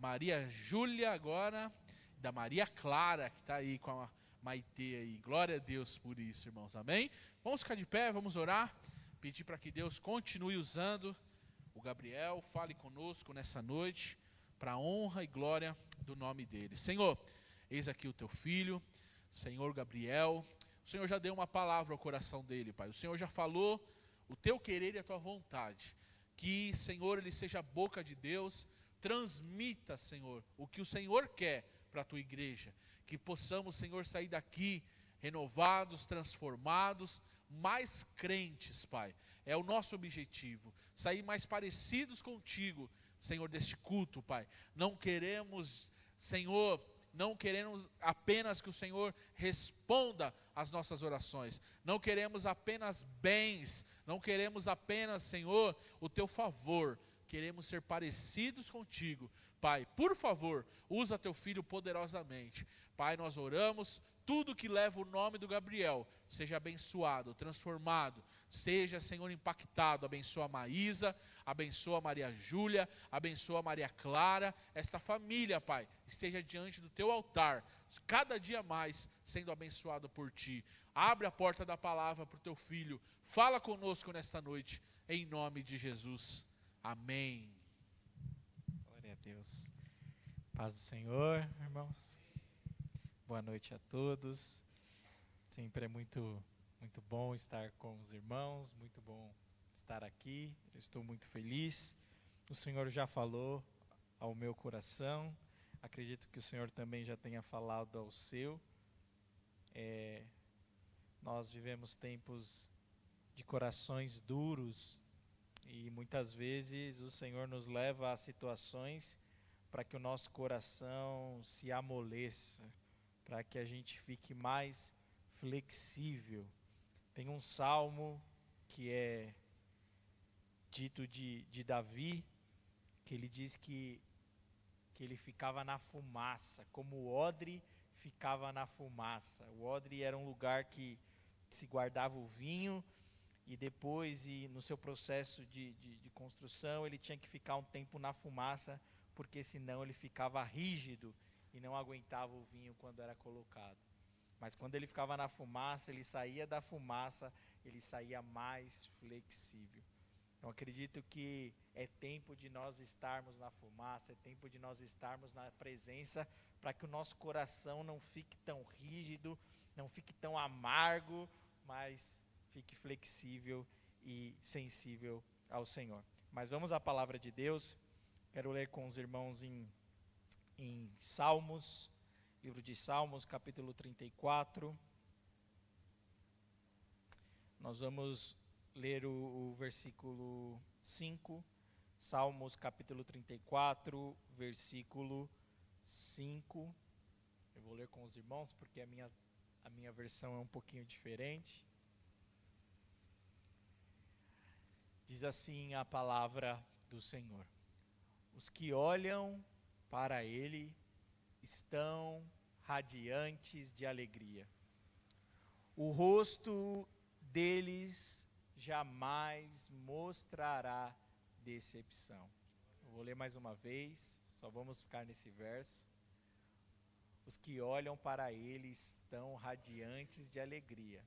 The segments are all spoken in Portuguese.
Maria Júlia agora, da Maria Clara, que está aí com a Maitê aí. Glória a Deus por isso, irmãos, amém? Vamos ficar de pé, vamos orar, pedir para que Deus continue usando o Gabriel, fale conosco nessa noite, para a honra e glória do nome dele. Senhor, eis aqui o teu filho, Senhor Gabriel, o Senhor já deu uma palavra ao coração dele, Pai, o Senhor já falou o teu querer e a tua vontade, que, Senhor, ele seja a boca de Deus, transmita, Senhor, o que o Senhor quer para a tua igreja, que possamos, Senhor, sair daqui renovados, transformados, mais crentes, Pai, é o nosso objetivo, sair mais parecidos contigo, Senhor, deste culto, Pai. Não queremos, Senhor, não queremos apenas que o Senhor responda às nossas orações, não queremos apenas bens, não queremos apenas, Senhor, o teu favor, queremos ser parecidos contigo, Pai. Por favor, usa teu filho poderosamente, Pai. Nós oramos, tudo que leva o nome do Gabriel seja abençoado, transformado, seja, Senhor, impactado. Abençoa a Maísa, abençoa a Maria Júlia, abençoa a Maria Clara, esta família, Pai, esteja diante do teu altar, cada dia mais sendo abençoado por ti. Abre a porta da palavra para o teu filho, fala conosco nesta noite, em nome de Jesus, amém. Glória a Deus. Paz do Senhor, irmãos. Boa noite a todos. Sempre é muito bom estar com os irmãos, muito bom estar aqui. Eu estou muito feliz. O Senhor já falou ao meu coração. Acredito que o Senhor também já tenha falado ao seu. Nós vivemos tempos de corações duros e muitas vezes o Senhor nos leva a situações para que o nosso coração se amoleça, para que a gente fique mais flexível. Tem um salmo que é dito de Davi, que ele diz que ele ficava na fumaça, como o odre ficava na fumaça. O odre era um lugar que se guardava o vinho, e depois, no seu processo de construção, ele tinha que ficar um tempo na fumaça, porque senão ele ficava rígido e não aguentava o vinho quando era colocado. Mas quando ele ficava na fumaça, ele saía da fumaça, ele saía mais flexível. Então acredito que é tempo de nós estarmos na fumaça, é tempo de nós estarmos na presença, para que o nosso coração não fique tão rígido, não fique tão amargo, mas fique flexível e sensível ao Senhor. Mas vamos à palavra de Deus. Quero ler com os irmãos em Salmos, livro de Salmos, capítulo 34. Nós vamos ler o versículo 5, Salmos capítulo 34, versículo 5. Eu vou ler com os irmãos porque a minha versão é um pouquinho diferente. Diz assim a palavra do Senhor: os que olham para Ele estão radiantes de alegria. O rosto deles jamais mostrará decepção. Eu vou ler mais uma vez, só vamos ficar nesse verso. Os que olham para Ele estão radiantes de alegria.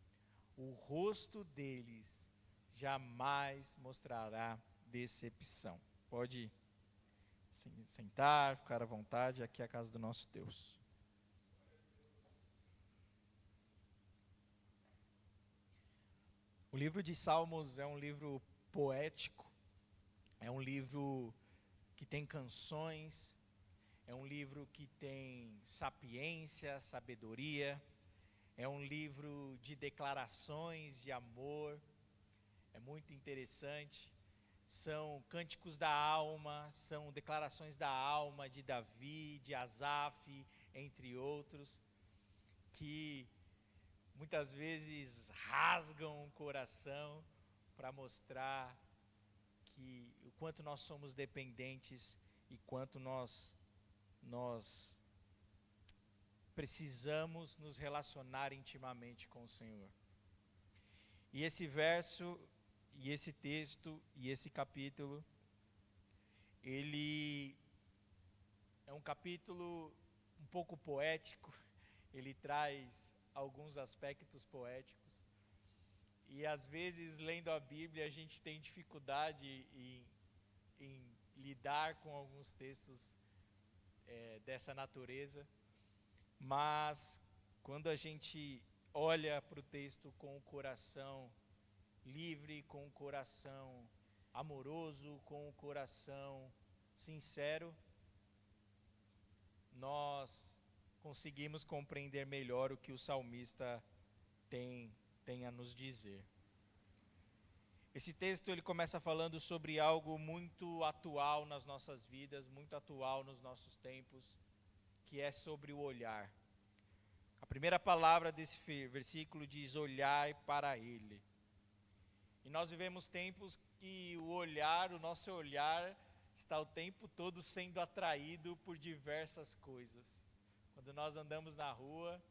O rosto deles jamais mostrará decepção. Pode sentar, ficar à vontade, aqui é a casa do nosso Deus. O livro de Salmos é um livro poético, é um livro que tem canções, é um livro que tem sapiência, sabedoria, é um livro de declarações de amor, é muito interessante. São cânticos da alma, são declarações da alma de Davi, de Asaf, entre outros, que muitas vezes rasgam o coração para mostrar o quanto nós somos dependentes e quanto nós precisamos nos relacionar intimamente com o Senhor. E esse verso, e esse texto, e esse capítulo, ele é um capítulo um pouco poético, ele traz alguns aspectos poéticos. E às vezes, lendo a Bíblia, a gente tem dificuldade em lidar com alguns textos dessa natureza. Mas quando a gente olha para o texto com o coração livre, com o coração amoroso, com o coração sincero, nós conseguimos compreender melhor o que o salmista tem a nos dizer. Esse texto ele começa falando sobre algo muito atual nas nossas vidas, muito atual nos nossos tempos, que é sobre o olhar. A primeira palavra desse versículo diz: olhai para Ele. E nós vivemos tempos que o nosso olhar, está o tempo todo sendo atraído por diversas coisas. Quando nós andamos na rua,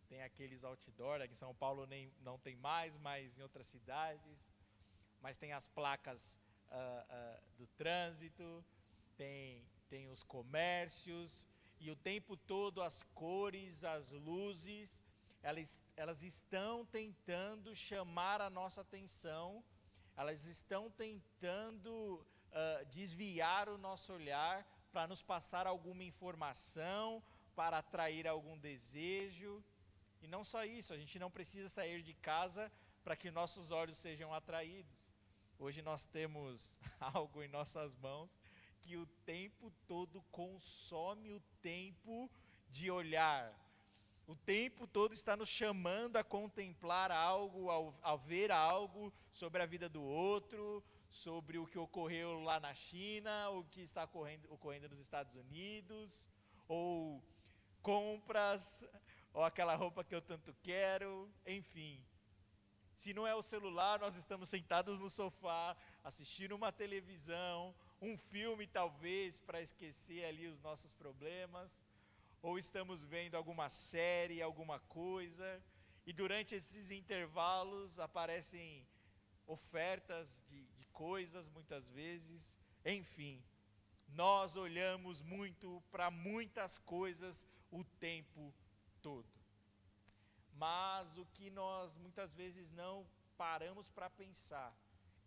tem aqueles outdoor, aqui em São Paulo não tem mais, mas em outras cidades, mas tem as placas do trânsito, tem os comércios, e o tempo todo as cores, as luzes, elas estão tentando chamar a nossa atenção, elas estão tentando desviar o nosso olhar para nos passar alguma informação, para atrair algum desejo. E não só isso, a gente não precisa sair de casa para que nossos olhos sejam atraídos. Hoje nós temos algo em nossas mãos que o tempo todo consome o tempo de olhar. O tempo todo está nos chamando a contemplar algo, a ver algo sobre a vida do outro, sobre o que ocorreu lá na China, o que está ocorrendo nos Estados Unidos, ou compras, ou aquela roupa que eu tanto quero, enfim. Se não é o celular, nós estamos sentados no sofá, assistindo uma televisão, um filme talvez, para esquecer ali os nossos problemas, ou estamos vendo alguma série, alguma coisa, e durante esses intervalos aparecem ofertas de coisas muitas vezes, enfim. Nós olhamos muito para muitas coisas o tempo todo. Mas o que nós muitas vezes não paramos para pensar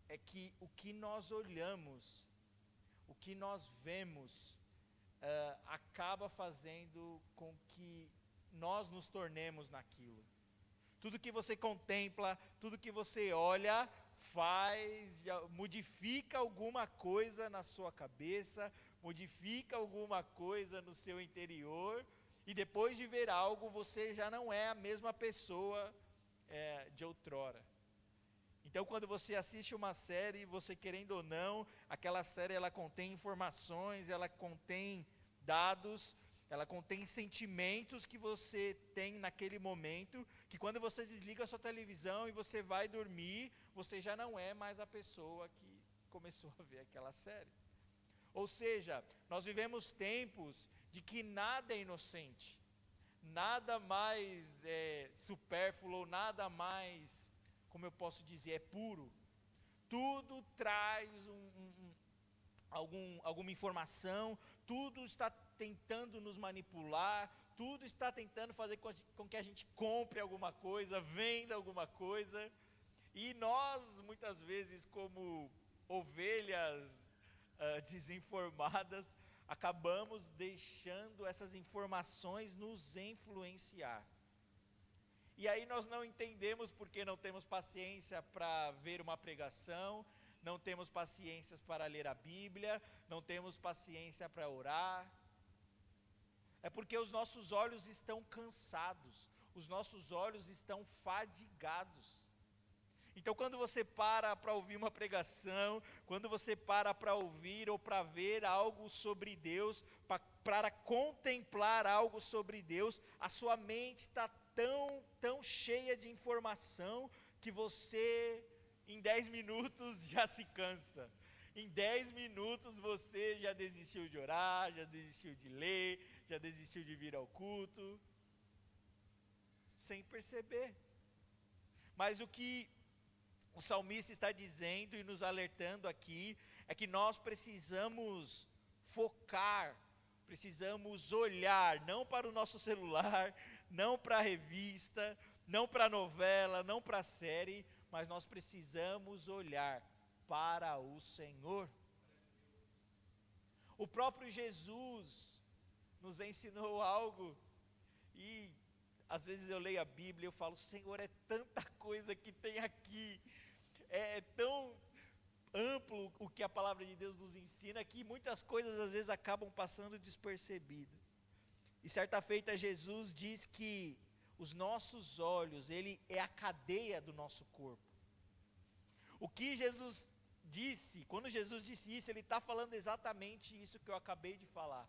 é que o que nós olhamos, o que nós vemos, acaba fazendo com que nós nos tornemos naquilo. Tudo que você contempla, tudo que você olha, modifica alguma coisa na sua cabeça, modifica alguma coisa no seu interior, e depois de ver algo, você já não é a mesma pessoa de outrora. Então, quando você assiste uma série, você querendo ou não, aquela série ela contém informações, ela contém dados, ela contém sentimentos que você tem naquele momento, que quando você desliga a sua televisão e você vai dormir, você já não é mais a pessoa que começou a ver aquela série. Ou seja, nós vivemos tempos de que nada é inocente, nada mais é supérfluo, nada mais, como eu posso dizer, é puro. Tudo traz alguma informação, tudo está tentando nos manipular, tudo está tentando fazer com que a gente compre alguma coisa, venda alguma coisa, e nós muitas vezes, como ovelhas desinformadas, acabamos deixando essas informações nos influenciar. E aí nós não entendemos porque não temos paciência para ver uma pregação, não temos paciência para ler a Bíblia, não temos paciência para orar. É porque os nossos olhos estão cansados, os nossos olhos estão fadigados. Então, quando você para ouvir uma pregação, quando você para ouvir ou para ver algo sobre Deus, para contemplar algo sobre Deus, a sua mente está tão cheia de informação que você, em 10 minutos, já se cansa. Em 10 minutos você já desistiu de orar, já desistiu de ler, já desistiu de vir ao culto, sem perceber. Mas o que o salmista está dizendo e nos alertando aqui é que nós precisamos focar, precisamos olhar não para o nosso celular, não para a revista, não para a novela, não para a série, mas nós precisamos olhar para o Senhor. O próprio Jesus nos ensinou algo, e às vezes eu leio a Bíblia e eu falo, Senhor, é tanta coisa que tem aqui, é tão amplo o que a palavra de Deus nos ensina, que muitas coisas às vezes acabam passando despercebido. E certa feita Jesus diz que os nossos olhos, ele é a cadeia do nosso corpo. O que Jesus disse, quando Jesus disse isso, ele está falando exatamente isso que eu acabei de falar.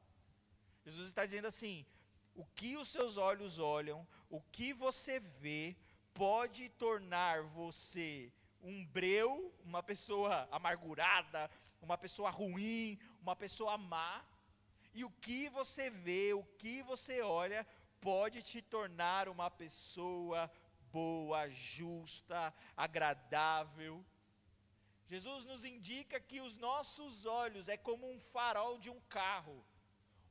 Jesus está dizendo assim, o que os seus olhos olham, o que você vê, pode tornar você um breu, uma pessoa amargurada, uma pessoa ruim, uma pessoa má, e o que você vê, o que você olha, pode te tornar uma pessoa boa, justa, agradável. Jesus nos indica que os nossos olhos é como um farol de um carro.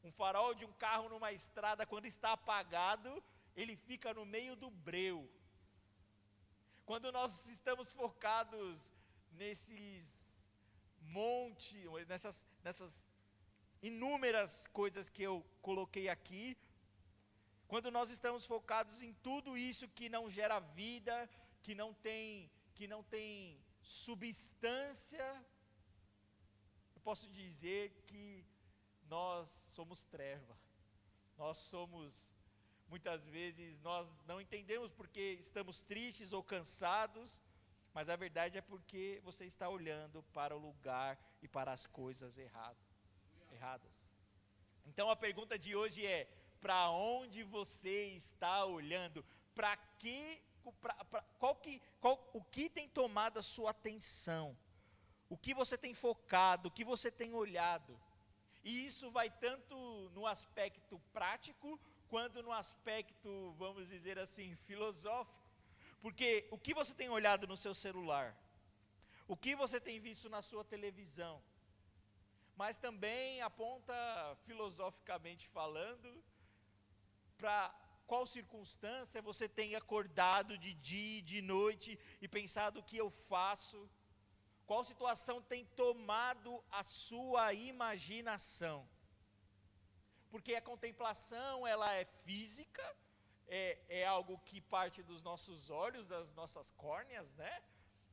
Um farol de um carro numa estrada, quando está apagado, ele fica no meio do breu. Quando nós estamos focados nesses nessas inúmeras coisas que eu coloquei aqui, quando nós estamos focados em tudo isso que não gera vida, que não tem substância, eu posso dizer que nós somos treva. Muitas vezes nós não entendemos porque estamos tristes ou cansados, mas a verdade é porque você está olhando para o lugar e para as coisas erradas. Então a pergunta de hoje é: para onde você está olhando? O que tem tomado a sua atenção? O que você tem focado? O que você tem olhado? E isso vai tanto no aspecto prático, quanto no aspecto, vamos dizer assim, filosófico. Porque o que você tem olhado no seu celular? O que você tem visto na sua televisão? Mas também aponta, filosoficamente falando, para qual circunstância você tem acordado de dia e de noite e pensado o que eu faço? Qual situação tem tomado a sua imaginação? Porque a contemplação, ela é física, é algo que parte dos nossos olhos, das nossas córneas, né?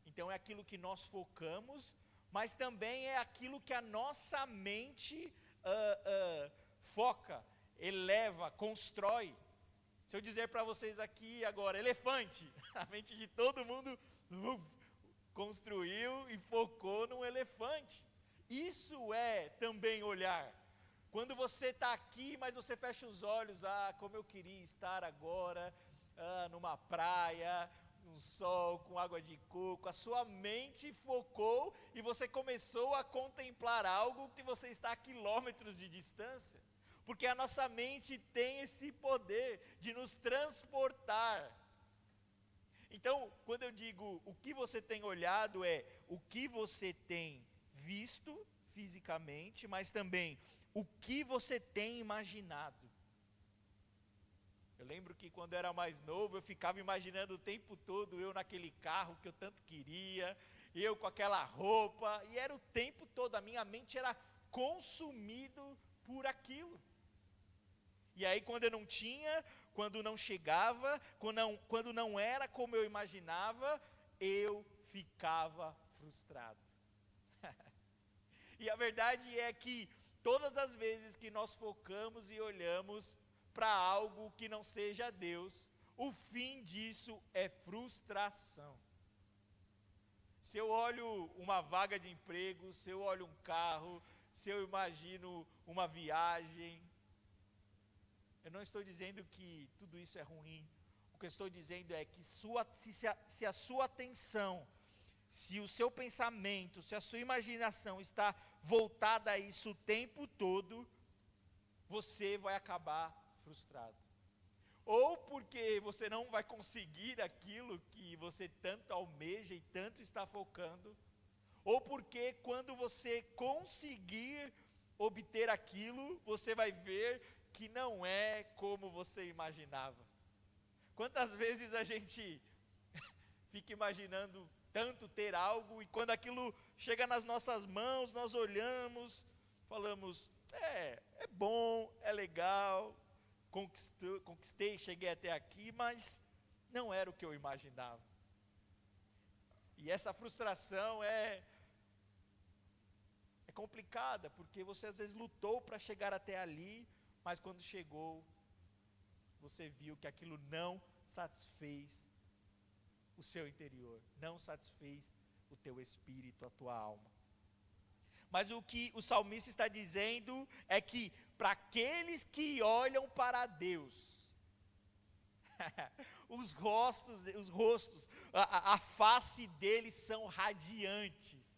Então é aquilo que nós focamos, mas também é aquilo que a nossa mente foca, eleva, constrói. Se eu dizer para vocês aqui agora, elefante, a mente de todo mundo construiu e focou num elefante. Isso é também olhar. Quando você está aqui, mas você fecha os olhos, como eu queria estar agora, numa praia, no sol, com água de coco, a sua mente focou e você começou a contemplar algo que você está a quilômetros de distância, porque a nossa mente tem esse poder de nos transportar. Então, quando eu digo o que você tem olhado, é o que você tem visto fisicamente, mas também o que você tem imaginado. Eu lembro que quando eu era mais novo, eu ficava imaginando o tempo todo eu naquele carro que eu tanto queria, eu com aquela roupa, e era o tempo todo, a minha mente era consumido por aquilo. E aí quando eu não tinha, quando não chegava, quando não era como eu imaginava, eu ficava frustrado. E a verdade é que todas as vezes que nós focamos e olhamos para algo que não seja Deus, o fim disso é frustração. Se eu olho uma vaga de emprego, se eu olho um carro, se eu imagino uma viagem, eu não estou dizendo que tudo isso é ruim. O que eu estou dizendo é que se a sua atenção, se o seu pensamento, se a sua imaginação está voltada a isso o tempo todo, você vai acabar frustrado. Ou porque você não vai conseguir aquilo que você tanto almeja e tanto está focando, ou porque quando você conseguir obter aquilo, você vai ver que não é como você imaginava. Quantas vezes a gente fica imaginando tanto ter algo, e quando aquilo chega nas nossas mãos, nós olhamos, falamos, é bom, é legal, conquistei, cheguei até aqui, mas não era o que eu imaginava. E essa frustração é complicada, porque você às vezes lutou para chegar até ali, mas quando chegou, você viu que aquilo não satisfez o seu interior, não satisfez o teu espírito, a tua alma. Mas o que o salmista está dizendo é que para aqueles que olham para Deus, os rostos, a face deles são radiantes.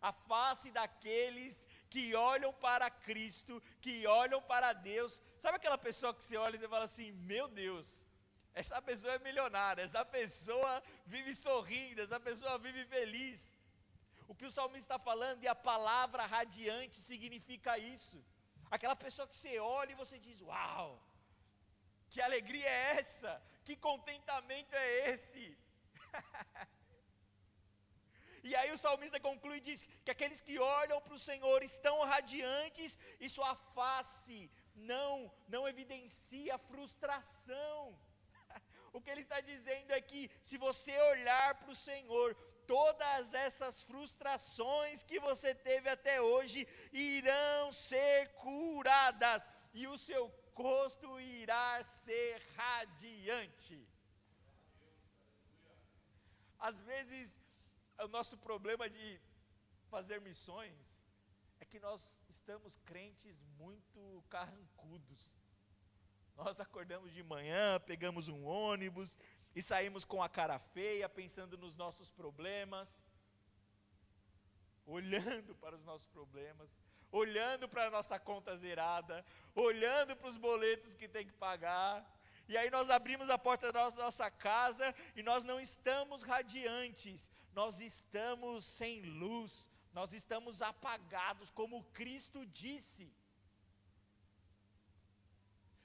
A face daqueles que olham para Cristo, que olham para Deus. Sabe aquela pessoa que você olha e você fala assim, meu Deus, essa pessoa é milionária, essa pessoa vive sorrindo, essa pessoa vive feliz. O que o salmista está falando, e a palavra radiante significa isso. Aquela pessoa que você olha e você diz, uau, que alegria é essa? Que contentamento é esse? E aí o salmista conclui e diz que aqueles que olham para o Senhor estão radiantes e sua face não evidencia frustração. O que ele está dizendo é que se você olhar para o Senhor, todas essas frustrações que você teve até hoje irão ser curadas e o seu rosto irá ser radiante. Às vezes o nosso problema de fazer missões é que nós estamos crentes muito carrancudos. Nós acordamos de manhã, pegamos um ônibus e saímos com a cara feia, pensando nos nossos problemas, olhando para os nossos problemas, olhando para a nossa conta zerada, olhando para os boletos que tem que pagar. E aí nós abrimos a porta da nossa casa e nós não estamos radiantes, nós estamos sem luz, nós estamos apagados, como Cristo disse.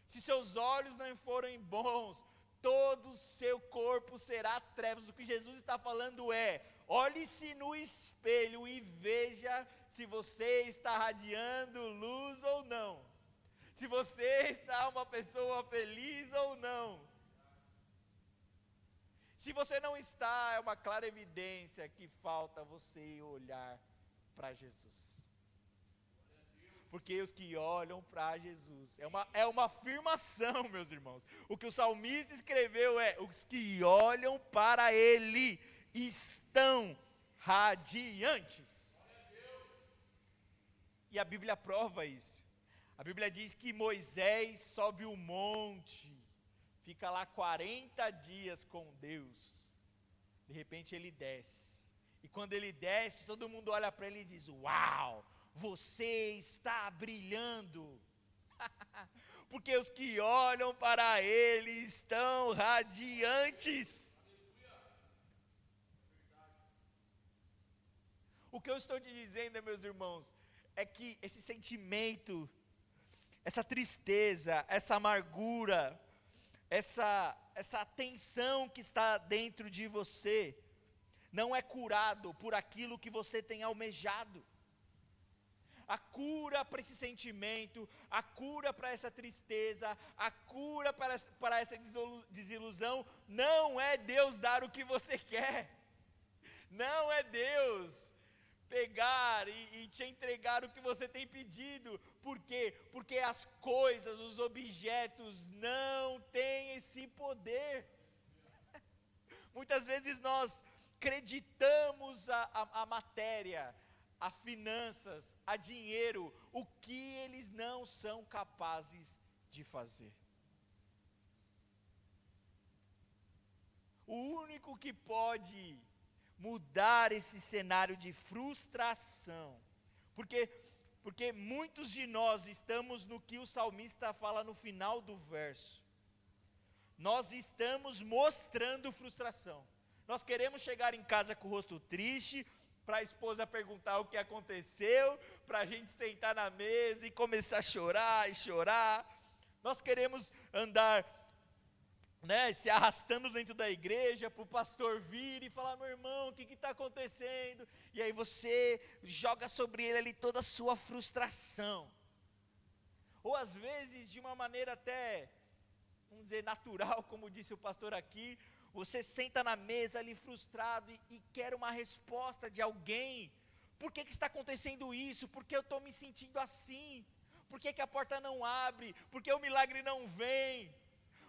Se seus olhos não forem bons, todo o seu corpo será trevas. O que Jesus está falando é, olhe-se no espelho e veja se você está radiando luz ou não. Se você está uma pessoa feliz ou não. Se você não está, é uma clara evidência que falta você olhar para Jesus. Porque os que olham para Jesus, é uma afirmação, meus irmãos. O que o salmista escreveu é, os que olham para Ele estão radiantes. E a Bíblia prova isso. A Bíblia diz que Moisés sobe o monte, fica lá 40 dias com Deus, de repente ele desce, e quando ele desce, todo mundo olha para ele e diz, uau, você está brilhando, porque os que olham para ele estão radiantes. O que eu estou te dizendo, meus irmãos, é que esse sentimento, essa tristeza, essa amargura, essa tensão que está dentro de você, não é curado por aquilo que você tem almejado. A cura para esse sentimento, a cura para essa tristeza, a cura para essa desilusão, não é Deus dar o que você quer, não é Deus pegar e te entregar o que você tem pedido. Por quê? Porque as coisas, os objetos não têm esse poder. Muitas vezes nós acreditamos a matéria, a finanças, a dinheiro, o que eles não são capazes de fazer. O único que pode mudar esse cenário de frustração, porque muitos de nós estamos no que o salmista fala no final do verso, nós estamos mostrando frustração, nós queremos chegar em casa com o rosto triste, para a esposa perguntar o que aconteceu, para a gente sentar na mesa e começar a chorar e chorar. Nós queremos andar, se arrastando dentro da igreja, para o pastor vir e falar: meu irmão, o que está acontecendo? E aí você joga sobre ele ali toda a sua frustração. Ou às vezes de uma maneira até, vamos dizer, natural, como disse o pastor aqui, você senta na mesa ali frustrado e quer uma resposta de alguém. Por que está acontecendo isso? Por que eu estou me sentindo assim? Por que a porta não abre? Por que o milagre não vem?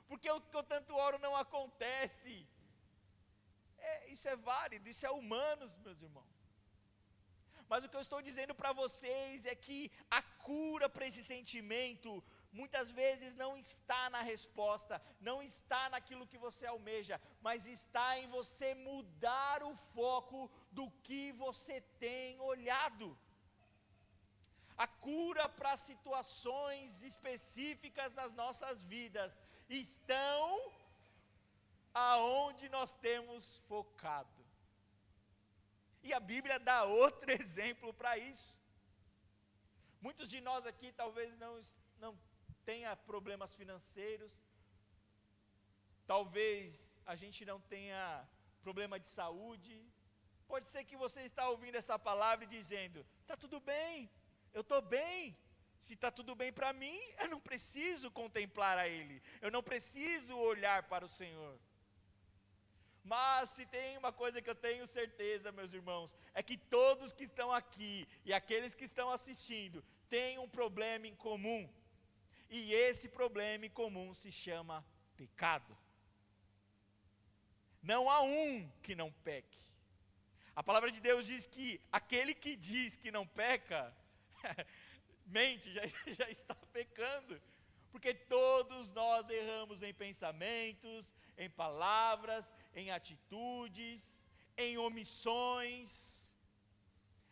Por que o que eu tanto oro não acontece? Isso é válido, isso é humano, meus irmãos. Mas o que eu estou dizendo para vocês é que a cura para esse sentimento, muitas vezes não está na resposta, não está naquilo que você almeja, mas está em você mudar o foco do que você tem olhado. A cura para situações específicas nas nossas vidas estão aonde nós temos focado. E a Bíblia dá outro exemplo para isso. Muitos de nós aqui talvez não tenha problemas financeiros, talvez a gente não tenha problema de saúde. Pode ser que você está ouvindo essa palavra e dizendo: está tudo bem, eu estou bem. Se está tudo bem para mim, eu não preciso contemplar a Ele, eu não preciso olhar para o Senhor. Mas se tem uma coisa que eu tenho certeza, meus irmãos, é que todos que estão aqui e aqueles que estão assistindo têm um problema em comum. E esse problema em comum se chama pecado. Não há um que não peque. A palavra de Deus diz que aquele que diz que não peca, mente, já está pecando. Porque todos nós erramos em pensamentos, em palavras, em atitudes, em omissões.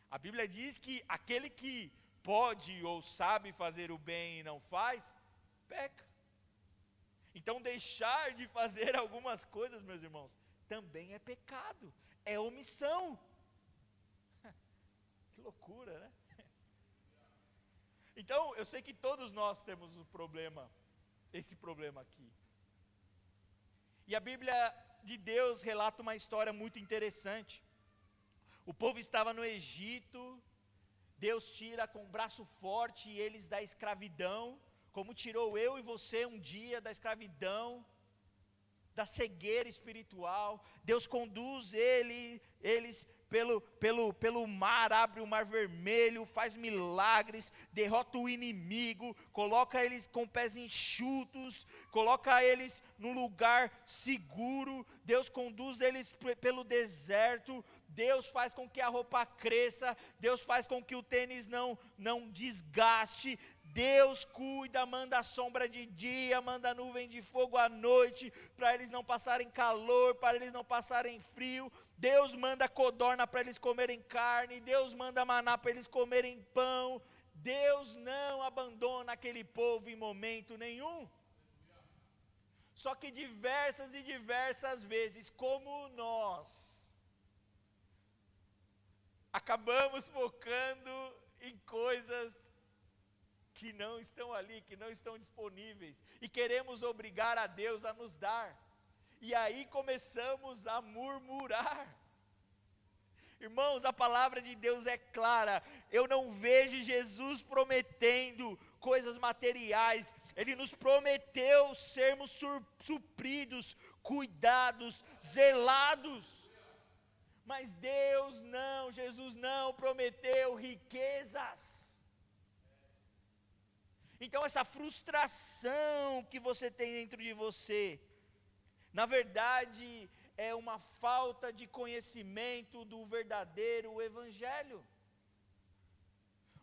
A Bíblia diz que aquele que pode ou sabe fazer o bem e não faz, peca. Então deixar de fazer algumas coisas, meus irmãos, também é pecado, é omissão. Que loucura, né? Então, eu sei que todos nós temos esse problema aqui. E a Bíblia de Deus relata uma história muito interessante. O povo estava no Egito, Deus tira com um braço forte eles da escravidão, como tirou eu e você um dia da escravidão, da cegueira espiritual. Deus conduz eles pelo mar, abre o mar vermelho, faz milagres, derrota o inimigo, coloca eles com pés enxutos, coloca eles num lugar seguro. Deus conduz eles pelo deserto, Deus faz com que a roupa cresça, Deus faz com que o tênis não desgaste, Deus cuida, manda sombra de dia, manda nuvem de fogo à noite, para eles não passarem calor, para eles não passarem frio. Deus manda codorna para eles comerem carne, Deus manda maná para eles comerem pão. Deus não abandona aquele povo em momento nenhum. Só que diversas e diversas vezes, como nós, acabamos focando em coisas que não estão ali, que não estão disponíveis, e queremos obrigar a Deus a nos dar, e aí começamos a murmurar. Irmãos, a palavra de Deus é clara. Eu não vejo Jesus prometendo coisas materiais. Ele nos prometeu sermos supridos, cuidados, zelados. Mas Jesus não prometeu riquezas. Então essa frustração que você tem dentro de você, na verdade, é uma falta de conhecimento do verdadeiro evangelho.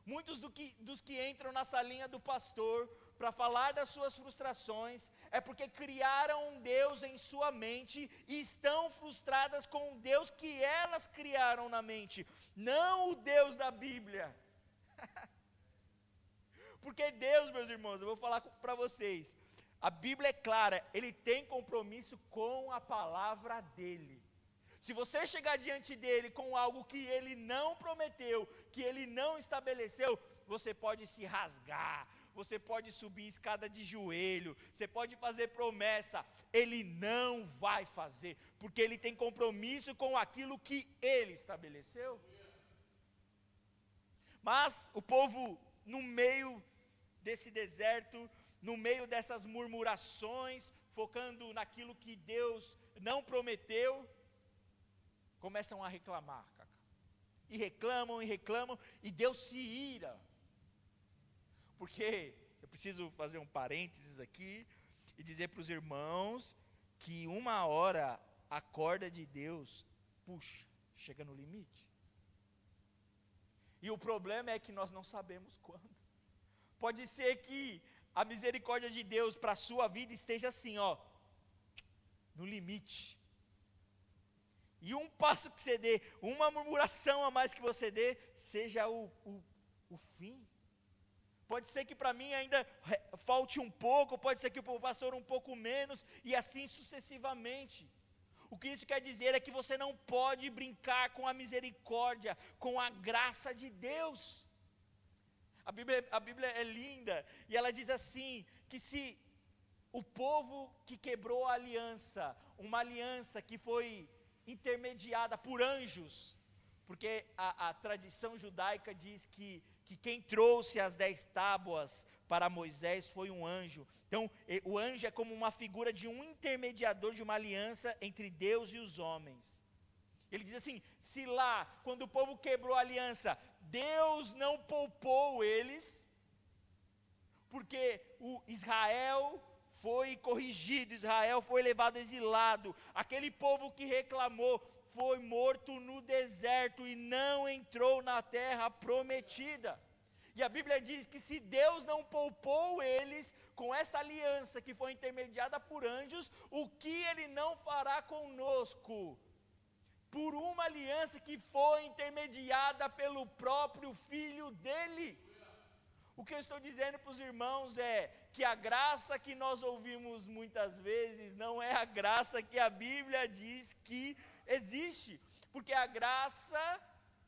Muitos dos que entram na salinha do pastor para falar das suas frustrações, é porque criaram um Deus em sua mente e estão frustradas com o Deus que elas criaram na mente, não o Deus da Bíblia. Porque Deus, meus irmãos, eu vou falar para vocês, a Bíblia é clara, Ele tem compromisso com a palavra dEle. Se você chegar diante dele com algo que ele não prometeu, que ele não estabeleceu, você pode se rasgar, você pode subir escada de joelho, você pode fazer promessa, ele não vai fazer, porque ele tem compromisso com aquilo que ele estabeleceu. Mas o povo, no meio desse deserto, no meio dessas murmurações, focando naquilo que Deus não prometeu, começam a reclamar, e reclamam, e Deus se ira. Porque eu preciso fazer um parênteses aqui e dizer para os irmãos que uma hora a corda de Deus chega no limite. E o problema é que nós não sabemos quando. Pode ser que a misericórdia de Deus para a sua vida esteja assim, no limite. E um passo que você dê, uma murmuração a mais que você dê, seja o fim. Pode ser que para mim ainda falte um pouco, pode ser que para o pastor um pouco menos, e assim sucessivamente. O que isso quer dizer é que você não pode brincar com a misericórdia, com a graça de Deus. A Bíblia é linda, e ela diz assim, que se o povo que quebrou a aliança, uma aliança que foi intermediada por anjos, porque a tradição judaica diz que quem trouxe as 10 tábuas para Moisés foi um anjo. Então, o anjo é como uma figura de um intermediador de uma aliança entre Deus e os homens. Ele diz assim, se lá, quando o povo quebrou a aliança, Deus não poupou eles, porque o Israel foi corrigido, Israel foi levado exilado, aquele povo que reclamou foi morto no deserto e não entrou na terra prometida. E a Bíblia diz que se Deus não poupou eles com essa aliança que foi intermediada por anjos, o que Ele não fará conosco? Por uma aliança que foi intermediada pelo próprio Filho dEle. O que eu estou dizendo para os irmãos é que a graça que nós ouvimos muitas vezes não é a graça que a Bíblia diz que existe, porque a graça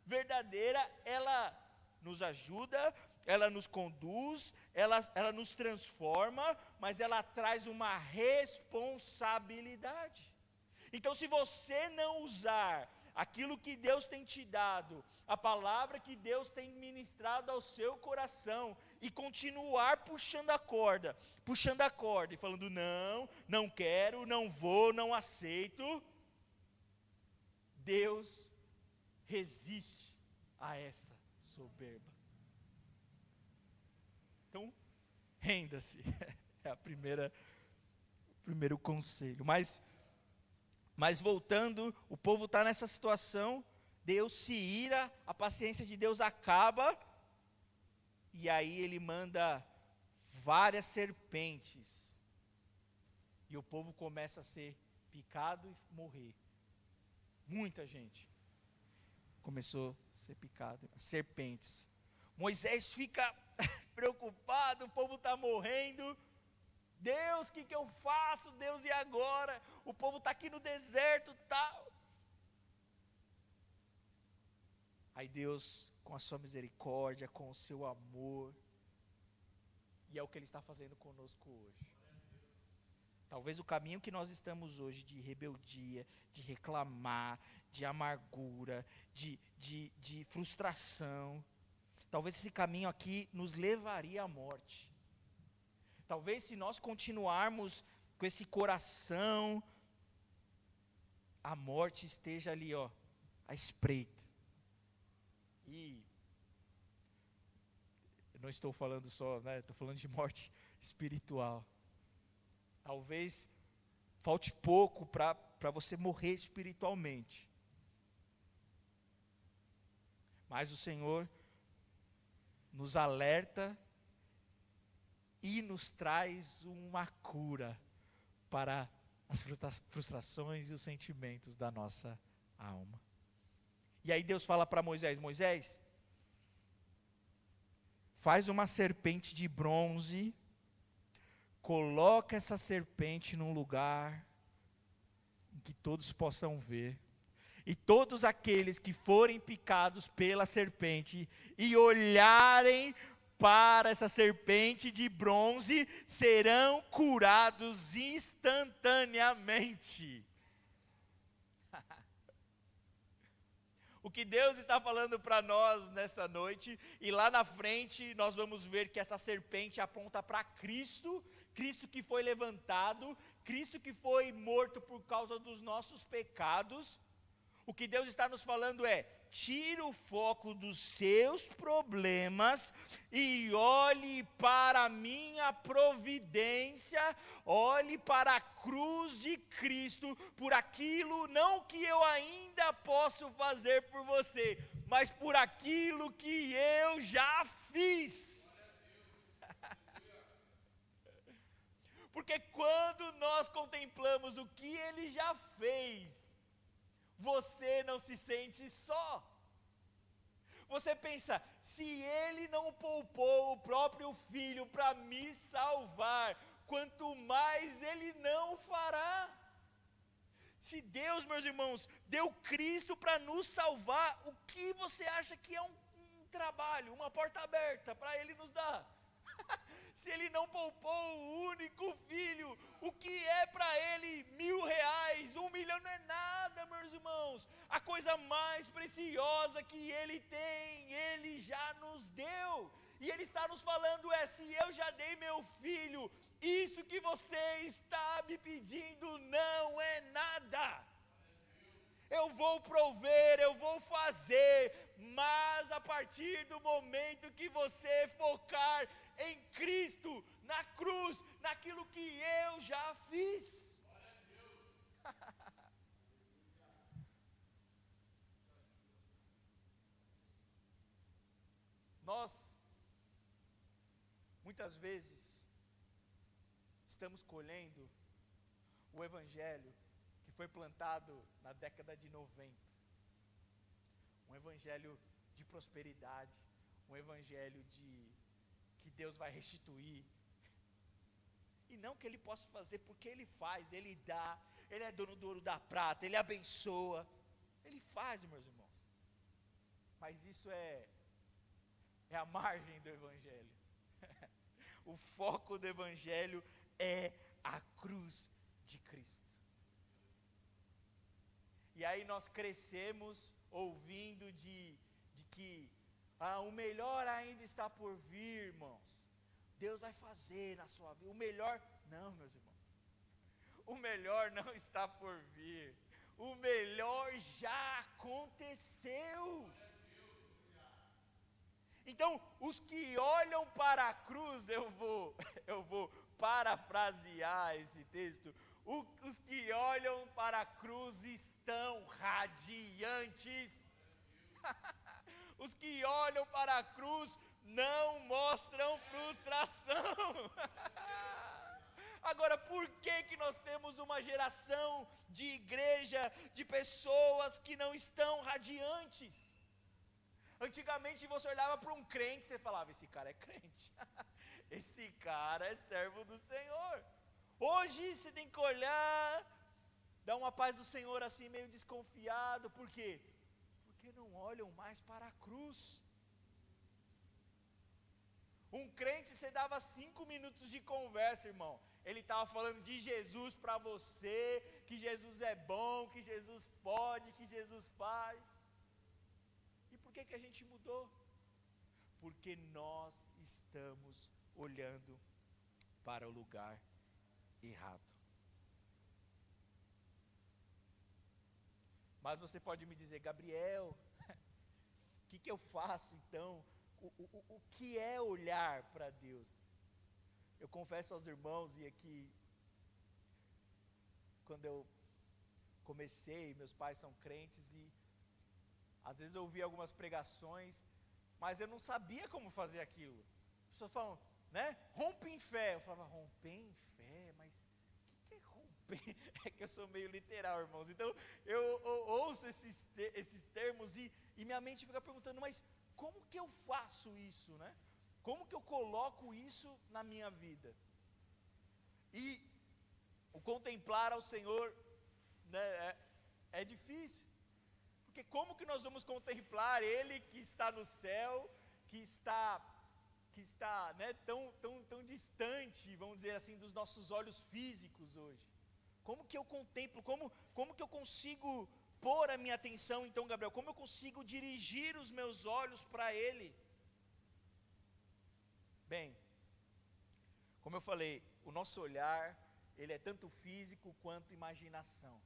verdadeira, ela nos ajuda, ela nos conduz, ela nos transforma, mas ela traz uma responsabilidade. Então, se você não usar aquilo que Deus tem te dado, a palavra que Deus tem ministrado ao seu coração, e continuar puxando a corda, e falando, não quero, não vou, não aceito, Deus resiste a essa soberba. Então, renda-se, é o primeiro conselho. Mas voltando, o povo está nessa situação, Deus se ira, a paciência de Deus acaba, e aí Ele manda várias serpentes, e o povo começa a ser picado e morrer. Muita gente começou a ser picado, serpentes. Moisés fica preocupado, o povo está morrendo. Deus, o que eu faço? Deus, e agora? O povo está aqui no deserto, tal. Aí Deus, com a sua misericórdia, com o seu amor, e é o que Ele está fazendo conosco hoje. Talvez o caminho que nós estamos hoje de rebeldia, de reclamar, de amargura, de frustração, talvez esse caminho aqui nos levaria à morte. Talvez se nós continuarmos com esse coração, a morte esteja ali, à espreita. E eu não estou falando só, estou falando de morte espiritual. Talvez falte pouco para você morrer espiritualmente. Mas o Senhor nos alerta e nos traz uma cura para as frustrações e os sentimentos da nossa alma. E aí Deus fala para Moisés, Moisés, faz uma serpente de bronze, coloca essa serpente num lugar em que todos possam ver. E todos aqueles que forem picados pela serpente e olharem para essa serpente de bronze serão curados instantaneamente. O que Deus está falando para nós nessa noite, e lá na frente nós vamos ver que essa serpente aponta para Cristo, Cristo que foi levantado, Cristo que foi morto por causa dos nossos pecados. O que Deus está nos falando é: tire o foco dos seus problemas e olhe para a minha providência, olhe para a cruz de Cristo, por aquilo não que eu ainda posso fazer por você, mas por aquilo que eu já fiz. Porque quando nós contemplamos o que Ele já fez, você não se sente só. Você pensa: se Ele não poupou o próprio Filho para me salvar, quanto mais Ele não fará. Se Deus, meus irmãos, deu Cristo para nos salvar, o que você acha que é um trabalho, uma porta aberta para Ele nos dar? Se Ele não poupou o único Filho, o que é para Ele R$1.000, 1 milhão não é nada, meus irmãos. A coisa mais preciosa que Ele tem, Ele já nos deu. E Ele está nos falando se eu já dei meu Filho, isso que você está me pedindo não é nada. Eu vou prover, eu vou fazer, mas a partir do momento que você focar em Cristo, na cruz, naquilo que eu já fiz. Nós, muitas vezes, estamos colhendo o Evangelho que foi plantado na década de 90. Um Evangelho de prosperidade, um Evangelho que Deus vai restituir. E não que Ele possa fazer, porque Ele faz, Ele dá, Ele é dono do ouro e da prata, Ele abençoa, Ele faz, meus irmãos. Mas isso é a margem do Evangelho. O foco do Evangelho é a cruz de Cristo. E aí nós crescemos ouvindo de que o melhor ainda está por vir, irmãos. Deus vai fazer na sua vida. O melhor, não, meus irmãos. O melhor não está por vir. O melhor já aconteceu. Então, os que olham para a cruz, eu vou parafrasear esse texto. Os que olham para a cruz estão radiantes. Os que olham para a cruz não mostram frustração. Agora, por que nós temos uma geração de igreja, de pessoas que não estão radiantes? Antigamente você olhava para um crente e você falava: esse cara é crente, esse cara é servo do Senhor. Hoje você tem que olhar, dar uma paz do Senhor assim meio desconfiado. Por quê? Porque não olham mais para a cruz. Um crente, você dava 5 minutos de conversa, irmão, ele estava falando de Jesus para você, que Jesus é bom, que Jesus pode, que Jesus faz. E por que a gente mudou? Porque nós estamos olhando para o lugar errado. Mas você pode me dizer: Gabriel, o que eu faço então? O que é olhar para Deus? Eu confesso aos irmãos, e aqui, quando eu comecei, meus pais são crentes, e às vezes eu ouvia algumas pregações, mas eu não sabia como fazer aquilo. As pessoas falam, né? Rompe em fé. Eu falava: romper em fé? Mas o que é romper? É que eu sou meio literal, irmãos. Então eu ouço esses termos e minha mente fica perguntando: mas como que eu faço isso, né? Como que eu coloco isso na minha vida? E o contemplar ao Senhor, né, é difícil. Porque como que nós vamos contemplar Ele que está no céu, que está né, tão distante, vamos dizer assim, dos nossos olhos físicos hoje? Como que eu contemplo, como que eu consigo pôr a minha atenção, então, Gabriel, como eu consigo dirigir os meus olhos para Ele? Bem, como eu falei, o nosso olhar, ele é tanto físico quanto imaginação.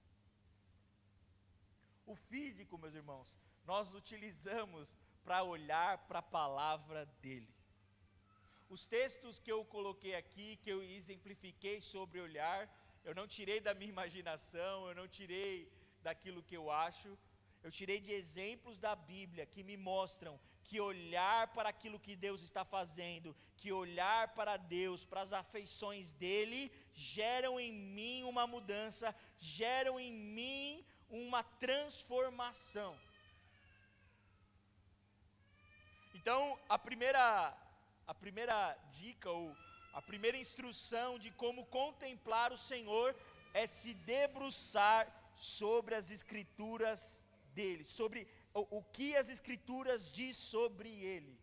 O físico, meus irmãos, nós utilizamos para olhar para a palavra dEle. Os textos que eu coloquei aqui, que eu exemplifiquei sobre olhar, eu não tirei da minha imaginação, eu não tirei daquilo que eu acho, eu tirei de exemplos da Bíblia que me mostram que olhar para aquilo que Deus está fazendo, que olhar para Deus, para as afeições dEle, geram em mim uma mudança, geram em mim uma transformação. Então, a primeira dica, ou a primeira instrução de como contemplar o Senhor é se debruçar sobre as Escrituras dele, sobre o que as Escrituras diz sobre ele.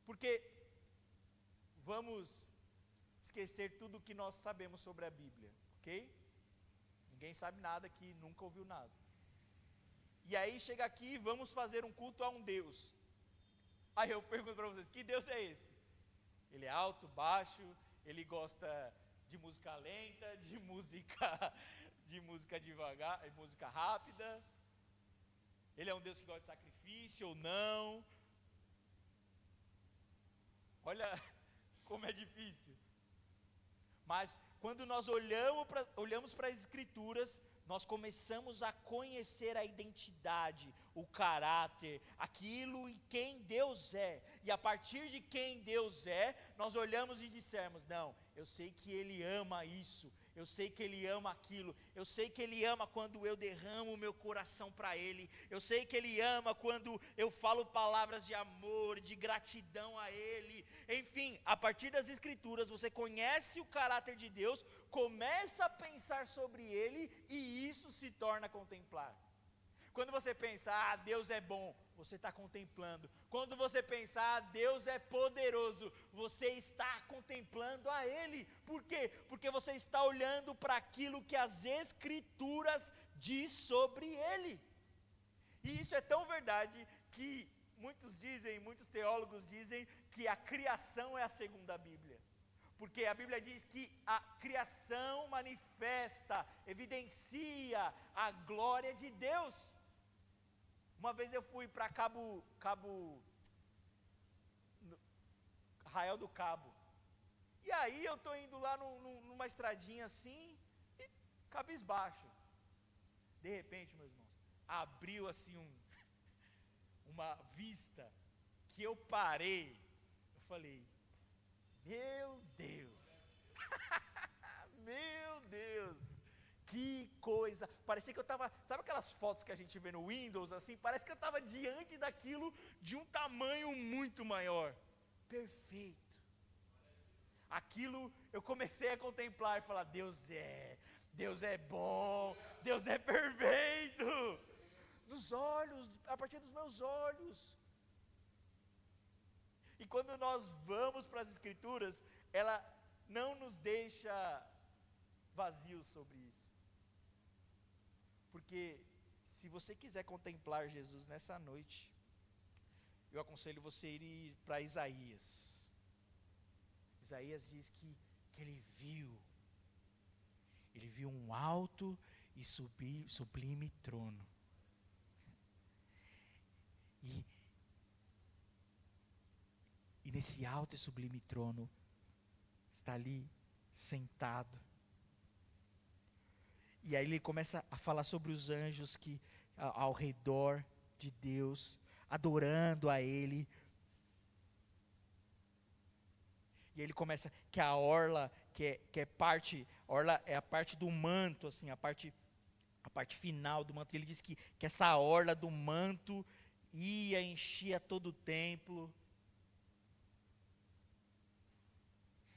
Porque vamos esquecer tudo o que nós sabemos sobre a Bíblia, ok? Ninguém sabe nada que nunca ouviu nada. E aí chega aqui, vamos fazer um culto a um Deus. Aí eu pergunto para vocês, que Deus é esse? Ele é alto, baixo, ele gosta de música lenta, de música devagar, música rápida. Ele é um Deus que gosta de sacrifício ou não? Olha como é difícil. Mas quando nós olhamos para as Escrituras, nós começamos a conhecer a identidade, o caráter, aquilo em quem Deus é. E a partir de quem Deus é, nós olhamos e dissemos, não, eu sei que Ele ama isso, eu sei que Ele ama aquilo, eu sei que Ele ama quando eu derramo o meu coração para Ele, eu sei que Ele ama quando eu falo palavras de amor, de gratidão a Ele. Enfim, a partir das Escrituras você conhece o caráter de Deus, começa a pensar sobre Ele e isso se torna contemplar. Quando você pensa, Deus é bom, você está contemplando. Quando você pensa, Deus é poderoso, você está contemplando a Ele. Por quê? Porque você está olhando para aquilo que as Escrituras diz sobre Ele. E isso é tão verdade que muitos teólogos dizem que a criação é a segunda Bíblia. Porque a Bíblia diz que a criação manifesta, evidencia a glória de Deus. Uma vez eu fui para Arraial do Cabo. E aí eu estou indo lá numa estradinha assim, e cabisbaixo. De repente, meus irmãos, abriu assim uma vista, que eu parei. Eu falei, meu Deus, meu Deus, que coisa, parecia que eu estava, sabe aquelas fotos que a gente vê no Windows, assim, parece que eu estava diante daquilo de um tamanho muito maior, perfeito. Aquilo eu comecei a contemplar e falar, Deus é bom, Deus é perfeito, nos olhos, a partir dos meus olhos. E quando nós vamos para as Escrituras, ela não nos deixa vazios sobre isso. Porque se você quiser contemplar Jesus nessa noite, eu aconselho você a ir para Isaías. Isaías diz que ele viu um alto e sublime trono. E nesse alto e sublime trono, está ali sentado. E aí ele começa a falar sobre os anjos que ao redor de Deus, adorando a Ele. E ele começa que a orla, que é parte, orla é a parte do manto, assim, a parte final do manto. Ele diz que essa orla do manto enchia todo o templo.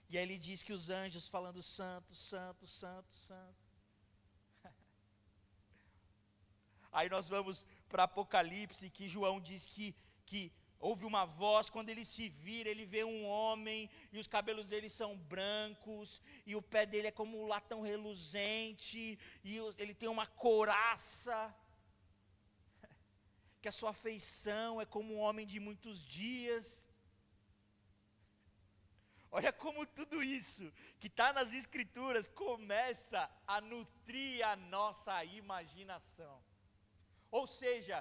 E aí ele diz que os anjos falando santo, santo, santo, santo. Aí nós vamos para Apocalipse, que João diz que houve uma voz, quando ele se vira, ele vê um homem, e os cabelos dele são brancos, e o pé dele é como um latão reluzente, e ele tem uma couraça, que a sua feição é como um homem de muitos dias. Olha como tudo isso que está nas Escrituras começa a nutrir a nossa imaginação. Ou seja,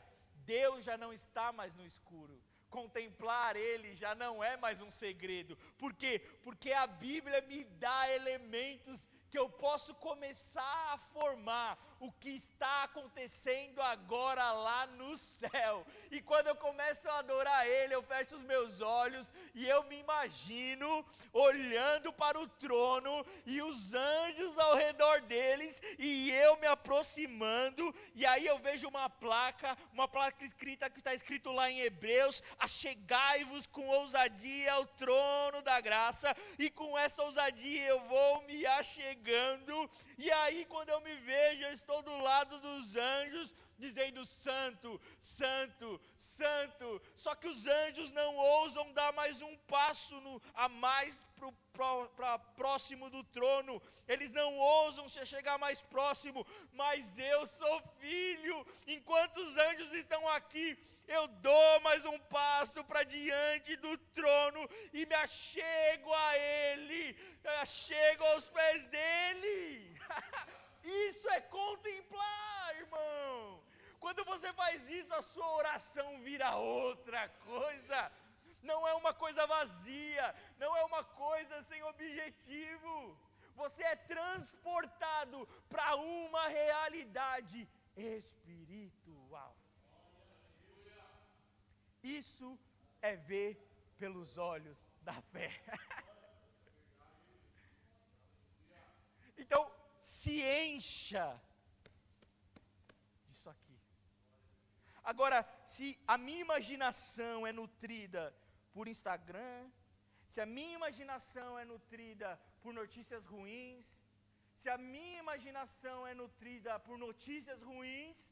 Deus já não está mais no escuro. Contemplar Ele já não é mais um segredo. Por quê? Porque a Bíblia me dá elementos que eu posso começar a formar o que está acontecendo agora lá no céu. E quando eu começo a adorar Ele, eu fecho os meus olhos e eu me imagino olhando para o trono e os anjos ao redor deles e eu me aproximando, e aí eu vejo uma placa escrita, que está escrito lá em Hebreus: achegai-vos com ousadia ao trono da graça, e com essa ousadia eu vou me achegando, e aí quando eu me vejo, eu estou do lado dos anjos, dizendo santo, santo, santo. Só que os anjos não ousam dar mais um passo a mais para próximo do trono, eles não ousam chegar mais próximo, mas eu sou filho, enquanto os anjos estão aqui, eu dou mais um passo para diante do trono, e me achego a Ele, achego aos pés dEle. Isso é contemplar, irmão. Quando você faz isso, a sua oração vira outra coisa. Não é uma coisa vazia, não é uma coisa sem objetivo. Você é transportado para uma realidade espiritual. Isso é ver pelos olhos da fé. Então, se encha disso aqui. Agora, se a minha imaginação é nutrida por Instagram, se a minha imaginação é nutrida por notícias ruins, se a minha imaginação é nutrida por notícias ruins,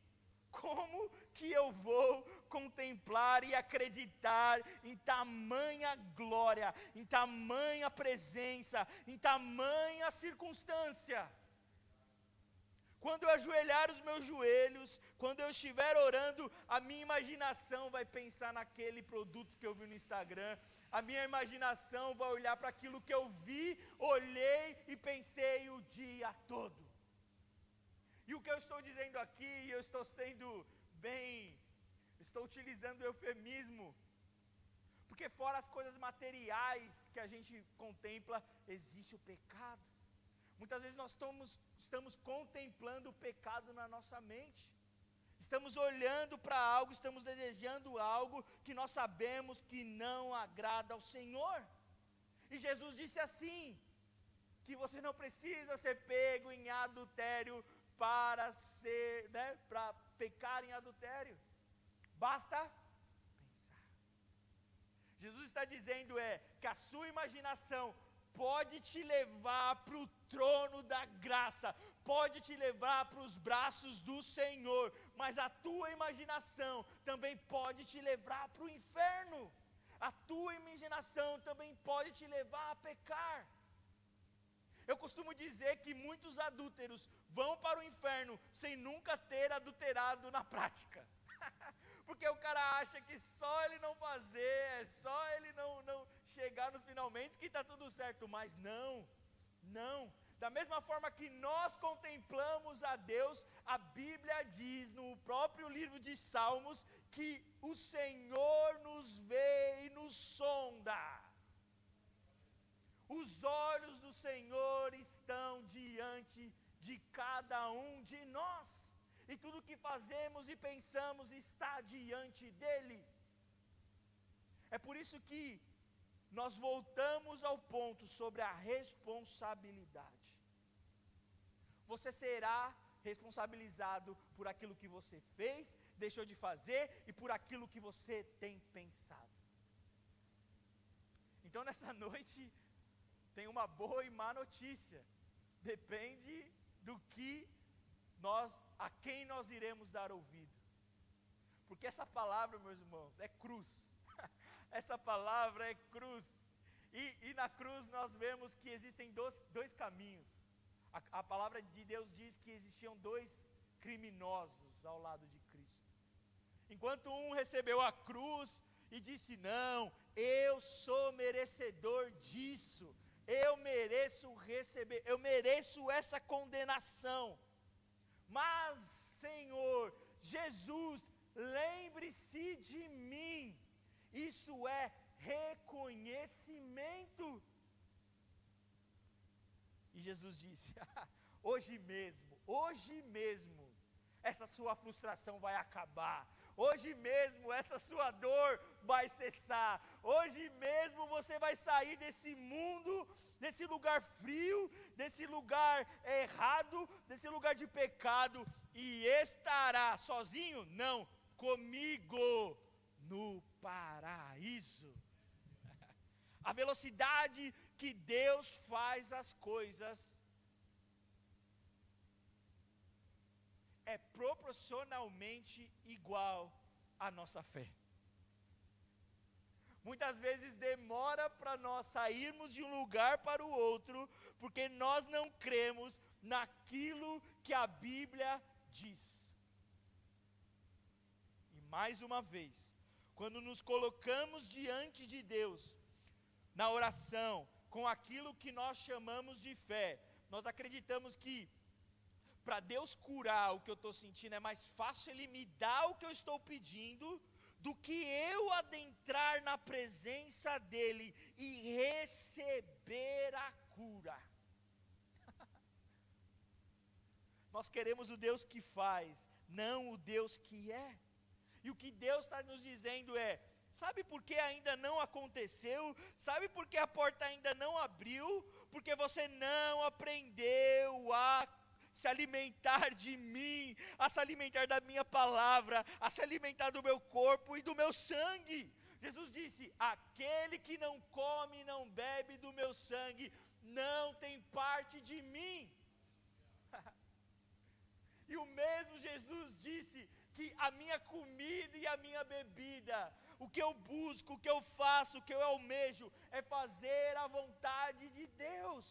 como que eu vou contemplar e acreditar em tamanha glória, em tamanha presença, em tamanha circunstância? Quando eu ajoelhar os meus joelhos, quando eu estiver orando, a minha imaginação vai pensar naquele produto que eu vi no Instagram, a minha imaginação vai olhar para aquilo que eu vi, olhei e pensei o dia todo. E o que eu estou dizendo aqui, eu estou sendo estou utilizando o eufemismo, porque fora as coisas materiais que a gente contempla, existe o pecado. Muitas vezes nós estamos contemplando o pecado na nossa mente, estamos olhando para algo, estamos desejando algo que nós sabemos que não agrada ao Senhor. E Jesus disse assim, que você não precisa ser pego em adultério para pecar em adultério, basta pensar. Jesus está dizendo que a sua imaginação pode te levar para o trono da graça, pode te levar para os braços do Senhor, mas a tua imaginação também pode te levar para o inferno, a tua imaginação também pode te levar a pecar. Eu costumo dizer que muitos adúlteros vão para o inferno sem nunca ter adulterado na prática. Porque o cara acha que só ele não fazer, só ele não chegar nos finalmente que está tudo certo. Mas não. Da mesma forma que nós contemplamos a Deus, a Bíblia diz no próprio livro de Salmos que o Senhor nos vê e nos sonda. Os olhos do Senhor estão diante de cada um de nós, e tudo que fazemos e pensamos está diante dEle. É por isso que nós voltamos ao ponto sobre a responsabilidade. Você será responsabilizado por aquilo que você fez, deixou de fazer, e por aquilo que você tem pensado. Então nessa noite tem uma boa e má notícia. Depende do que a quem nós iremos dar ouvido? Porque essa palavra, meus irmãos, é cruz. Essa palavra é cruz. E na cruz nós vemos que existem dois caminhos. A palavra de Deus diz que existiam dois criminosos ao lado de Cristo. Enquanto um recebeu a cruz e disse: não, eu sou merecedor disso, eu mereço receber, eu mereço essa condenação. Mas, Senhor, Jesus, lembre-se de mim. Isso é reconhecimento. E Jesus disse: hoje mesmo, essa sua frustração vai acabar. Hoje mesmo essa sua dor vai cessar. Hoje mesmo você vai sair desse mundo, desse lugar frio, desse lugar errado, desse lugar de pecado, e estará sozinho? Não, comigo no paraíso. A velocidade que Deus faz as coisas é proporcionalmente igual à nossa fé. Muitas vezes demora para nós sairmos de um lugar para o outro, porque nós não cremos naquilo que a Bíblia diz. E mais uma vez, quando nos colocamos diante de Deus, na oração, com aquilo que nós chamamos de fé, nós acreditamos que para Deus curar o que eu estou sentindo, é mais fácil Ele me dar o que eu estou pedindo, do que eu adentrar na presença dEle e receber a cura. Nós queremos o Deus que faz, não o Deus que é. E o que Deus está nos dizendo é: sabe por que ainda não aconteceu? Sabe por que a porta ainda não abriu? Porque você não aprendeu a se alimentar de mim, a se alimentar da minha palavra, a se alimentar do meu corpo e do meu sangue. Jesus disse: aquele que não come e não bebe do meu sangue, não tem parte de mim. E o mesmo Jesus disse que a minha comida e a minha bebida, o que eu busco, o que eu faço, o que eu almejo, é fazer a vontade de Deus.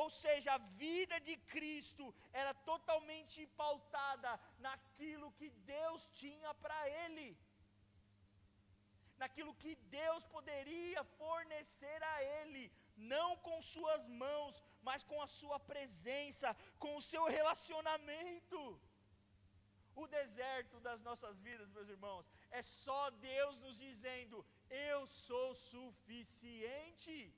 Ou seja, a vida de Cristo era totalmente pautada naquilo que Deus tinha para Ele, naquilo que Deus poderia fornecer a Ele, não com suas mãos, mas com a sua presença, com o seu relacionamento. O deserto das nossas vidas, meus irmãos, é só Deus nos dizendo: eu sou suficiente,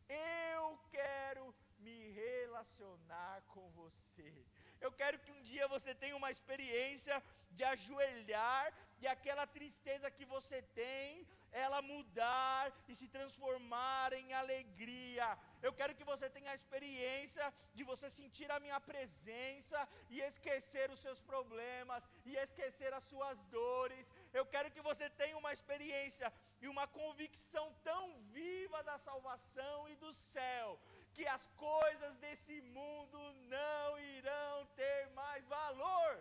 eu quero me relacionar com você. Eu quero que um dia você tenha uma experiência de ajoelhar e aquela tristeza que você tem, ela mudar e se transformar em alegria. Eu quero que você tenha a experiência de você sentir a minha presença e esquecer os seus problemas e esquecer as suas dores. Eu quero que você tenha uma experiência e uma convicção tão viva da salvação e do céu, que as coisas desse mundo não irão ter mais valor.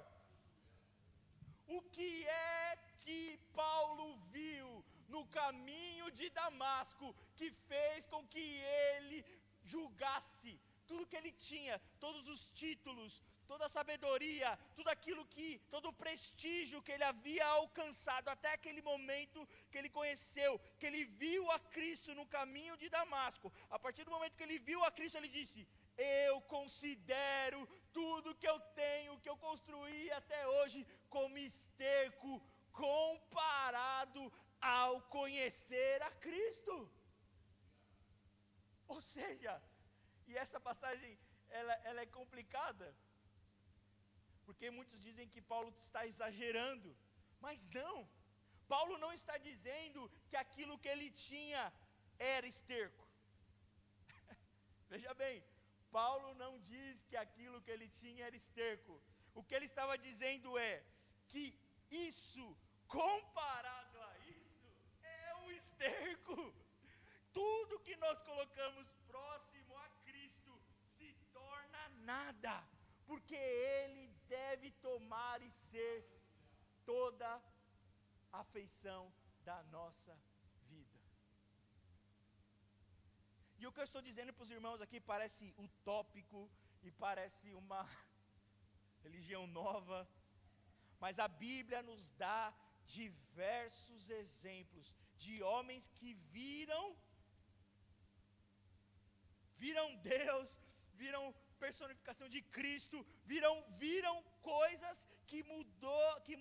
O que é que Paulo viu no caminho de Damasco que fez com que ele julgasse tudo que ele tinha, todos os títulos, toda a sabedoria, tudo aquilo todo o prestígio que ele havia alcançado até aquele momento que ele conheceu, que ele viu a Cristo no caminho de Damasco? A partir do momento que ele viu a Cristo, ele disse: eu considero tudo que eu tenho, que eu construí até hoje, como esterco comparado ao conhecer a Cristo. Ou seja, e essa passagem ela é complicada, porque muitos dizem que Paulo está exagerando, mas não. Paulo não está dizendo que aquilo que ele tinha era esterco. Veja bem, Paulo não diz que aquilo que ele tinha era esterco. O que ele estava dizendo é que isso, comparado a isso, é o esterco. Tudo que nós colocamos próximo a Cristo se torna nada, porque Ele deve tomar e ser toda a afeição da nossa vida. E o que eu estou dizendo para os irmãos aqui parece utópico e parece uma religião nova, mas a Bíblia nos dá diversos exemplos de homens que viram Deus, viram personificação de Cristo, viram coisas que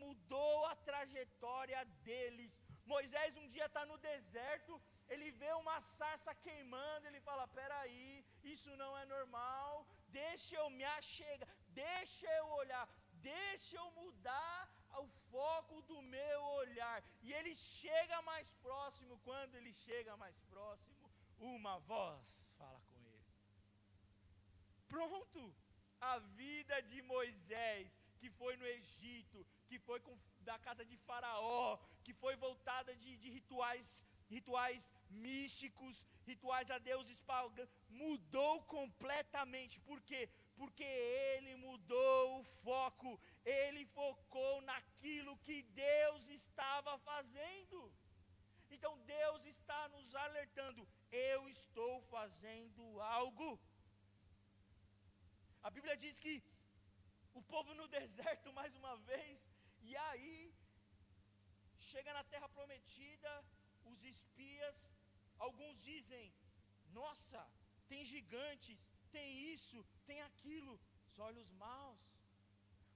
mudou a trajetória deles. Moisés um dia está no deserto, ele vê uma sarça queimando, ele fala, peraí, isso não é normal, deixa eu me achegar, deixa eu olhar, deixa eu mudar o foco do meu olhar. E ele chega mais próximo, quando ele chega mais próximo, uma voz fala com ele. Pronto, a vida de Moisés, que foi no Egito, que foi da casa de Faraó, que foi voltada de rituais místicos, rituais a deuses pagãos, mudou completamente. Por quê? Porque ele mudou o foco, ele focou naquilo que Deus estava fazendo. Então Deus está nos alertando, eu estou fazendo algo. A Bíblia diz que o povo no deserto mais uma vez, e aí chega na terra prometida, os espias, alguns dizem, nossa, tem gigantes, tem isso, tem aquilo, os olhos maus.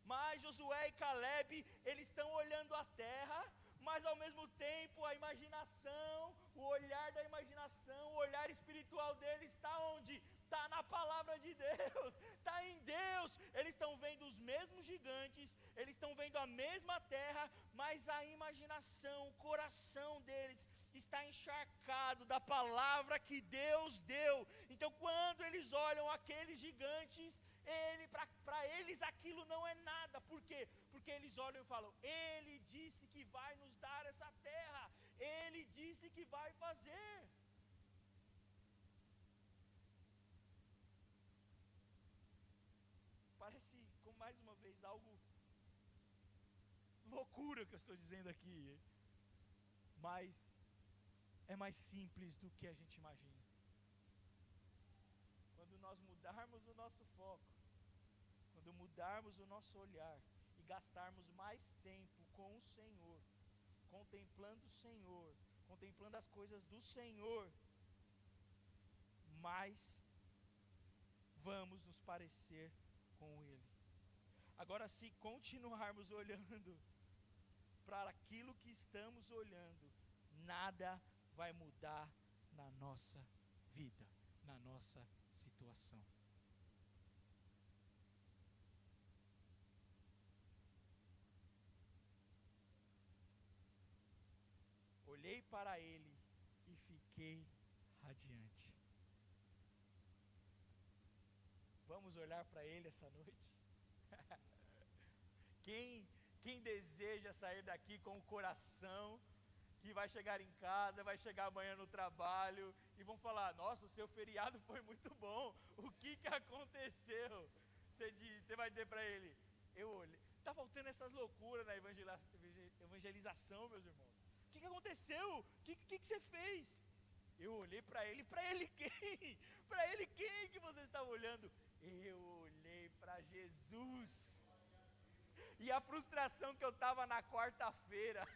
Mas Josué e Caleb, eles estão olhando a terra, mas ao mesmo tempo a imaginação, o olhar da imaginação, o olhar espiritual deles está onde? Está na palavra de Deus, está em Deus. Eles estão vendo os mesmos gigantes, eles estão vendo a mesma terra, mas a imaginação, o coração deles está encharcado da palavra que Deus deu. Então quando eles olham aqueles gigantes, para eles aquilo não é nada. Por quê? Porque eles olham e falam, ele disse que vai nos dar essa terra, ele disse que vai fazer. Parece, com mais uma vez, algo loucura que eu estou dizendo aqui, mas é mais simples do que a gente imagina. Quando nós mudarmos o nosso foco, quando mudarmos o nosso olhar e gastarmos mais tempo com o Senhor, contemplando o Senhor, contemplando as coisas do Senhor, mais vamos nos parecer com Ele. Agora, se continuarmos olhando para aquilo que estamos olhando, nada vai mudar na nossa vida, na nossa situação. Olhei para Ele e fiquei radiante. Vamos olhar para Ele essa noite? Quem deseja sair daqui com o coração, que vai chegar em casa, vai chegar amanhã no trabalho e vão falar, nossa, o seu feriado foi muito bom, o que aconteceu? Você vai dizer para ele, eu olhei, está faltando essas loucuras na evangelização, meus irmãos. O que aconteceu? O que você fez? Eu olhei para ele quem? Para ele quem que você estava olhando? Eu olhei para Jesus. E a frustração que eu estava na quarta-feira,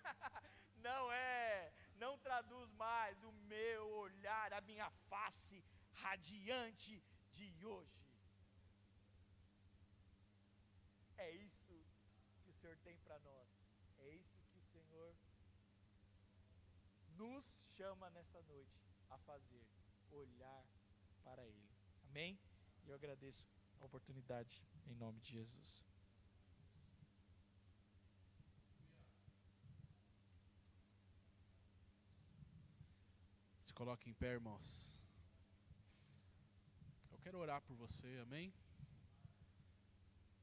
não traduz mais o meu olhar, a minha face radiante de hoje. É isso que o Senhor tem para nós, é isso que o Senhor nos chama nessa noite a fazer, olhar para Ele. Amém? E eu agradeço a oportunidade em nome de Jesus. Se coloque em pé, irmãos. Eu quero orar por você, amém?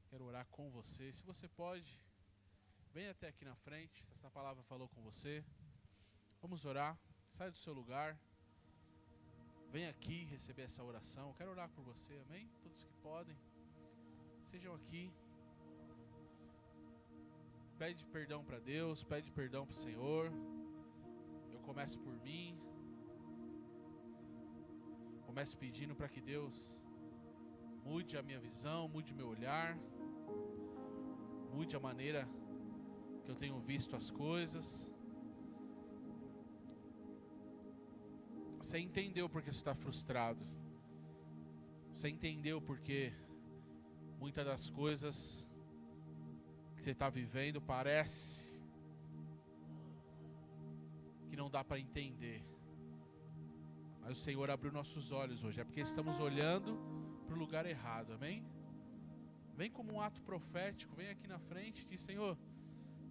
Quero orar com você. Se você pode, venha até aqui na frente, se essa palavra falou com você. Vamos orar. Sai do seu lugar. Vem aqui receber essa oração. Eu quero orar por você, amém? Todos que podem, sejam aqui. pede perdão para Deus, pede perdão para o Senhor. Eu começo por mim. Começo pedindo para que Deus mude a minha visão, mude o meu olhar, mude a maneira que eu tenho visto as coisas. Você entendeu porque você está frustrado. Você entendeu porque muitas das coisas que você está vivendo parece que não dá para entender. Mas o Senhor abriu nossos olhos hoje. É porque estamos olhando para o lugar errado, amém? Vem como um ato profético, vem aqui na frente e diz: Senhor,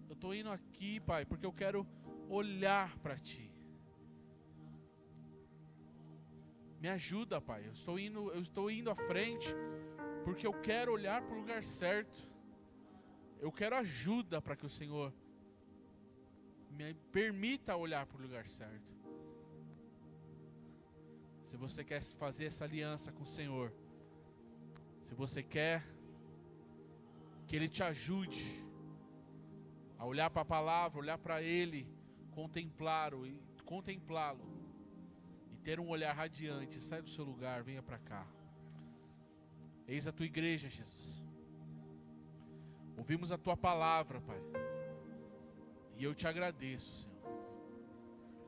eu estou indo aqui, Pai, porque eu quero olhar para Ti. Me ajuda, Pai, eu estou indo à frente, porque eu quero olhar para o lugar certo. Eu quero ajuda para que o Senhor me permita olhar para o lugar certo. Se você quer fazer essa aliança com o Senhor, se você quer que Ele te ajude a olhar para a palavra, olhar para Ele, contemplá-lo e ter um olhar radiante, sai do seu lugar, venha para cá. Eis a tua igreja, Jesus. Ouvimos a tua palavra, Pai, e eu te agradeço, Senhor.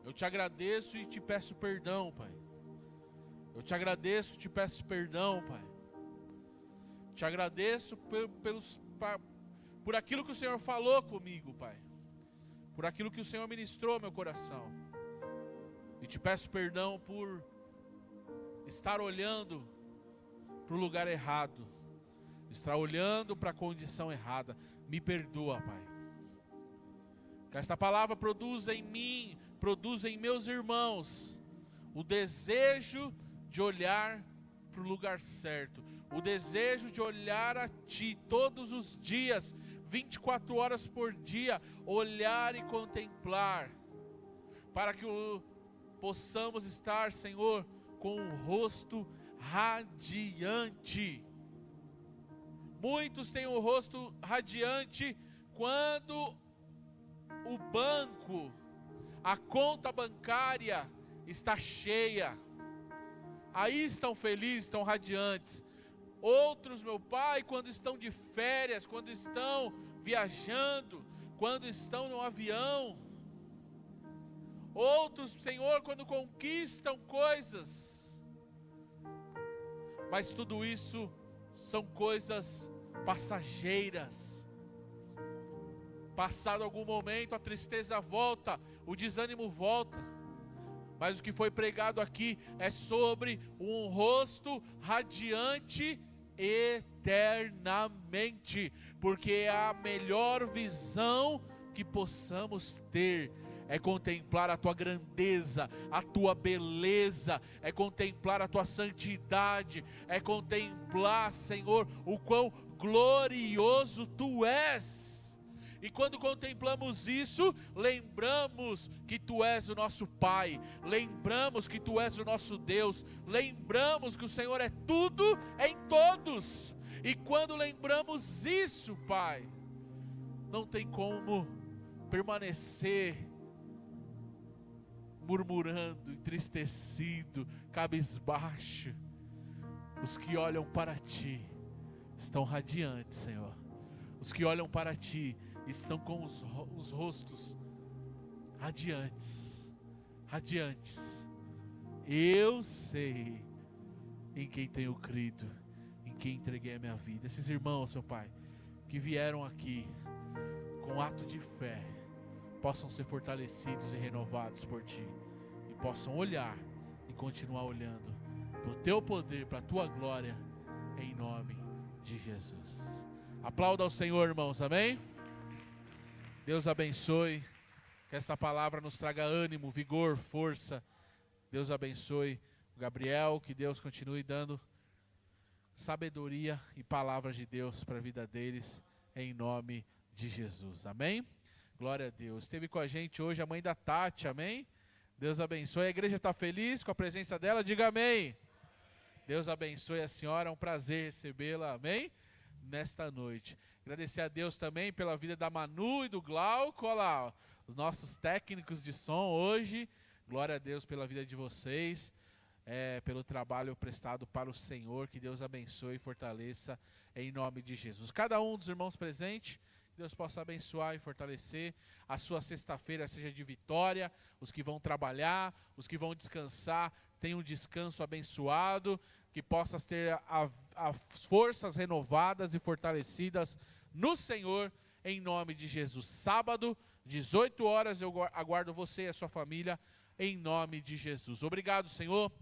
Eu te agradeço e te peço perdão, Pai. Eu te agradeço, te peço perdão, Pai. Te agradeço por aquilo que o Senhor falou comigo, Pai. Por aquilo que o Senhor ministrou ao meu coração. E te peço perdão por estar olhando para o lugar errado. Estar olhando para a condição errada. Me perdoa, Pai. Que esta palavra produza em mim, produza em meus irmãos o desejo de olhar para o lugar certo, o desejo de olhar a Ti todos os dias, 24 horas por dia, olhar e contemplar, para que possamos estar, Senhor, com o rosto radiante. Muitos têm o rosto radiante quando o banco, a conta bancária está cheia. Aí estão felizes, estão radiantes. Outros, meu Pai, quando estão de férias, quando estão viajando, quando estão no avião. Outros, Senhor, quando conquistam coisas. Mas tudo isso são coisas passageiras. Passado algum momento, a tristeza volta, o desânimo volta. Mas o que foi pregado aqui é sobre um rosto radiante eternamente, porque é a melhor visão que possamos ter, é contemplar a Tua grandeza, a Tua beleza, é contemplar a Tua santidade, é contemplar, Senhor, o quão glorioso Tu és. E quando contemplamos isso, lembramos que Tu és o nosso Pai, lembramos que Tu és o nosso Deus, lembramos que o Senhor é tudo em todos. E quando lembramos isso, Pai, não tem como permanecer murmurando, entristecido, cabisbaixo. Os que olham para Ti estão radiantes, Senhor. Os que olham para Ti estão com os rostos radiantes, radiantes. Eu sei em quem tenho crido, em quem entreguei a minha vida. Esses irmãos, meu Pai, que vieram aqui com ato de fé, possam ser fortalecidos e renovados por Ti, e possam olhar e continuar olhando para o Teu poder, para a Tua glória, em nome de Jesus. Aplauda ao Senhor, irmãos, amém? Deus abençoe, que esta palavra nos traga ânimo, vigor, força. Deus abençoe o Gabriel, que Deus continue dando sabedoria e palavras de Deus para a vida deles, em nome de Jesus, amém? Glória a Deus. Esteve com a gente hoje a mãe da Tati, amém? Deus abençoe. A igreja está feliz com a presença dela? Diga amém. Deus abençoe a senhora, é um prazer recebê-la, amém? nesta noite. Agradecer a Deus também pela vida da Manu e do Glauco, olha lá, ó, os nossos técnicos de som hoje. Glória a Deus pela vida de vocês, pelo trabalho prestado para o Senhor. Que Deus abençoe e fortaleça em nome de Jesus. Cada um dos irmãos presentes, que Deus possa abençoar e fortalecer. A sua sexta-feira seja de vitória. Os que vão trabalhar, os que vão descansar, tenham um descanso abençoado. Que possas ter as forças renovadas e fortalecidas no Senhor, em nome de Jesus. Sábado, 18 horas, eu aguardo você e a sua família, em nome de Jesus. Obrigado, Senhor.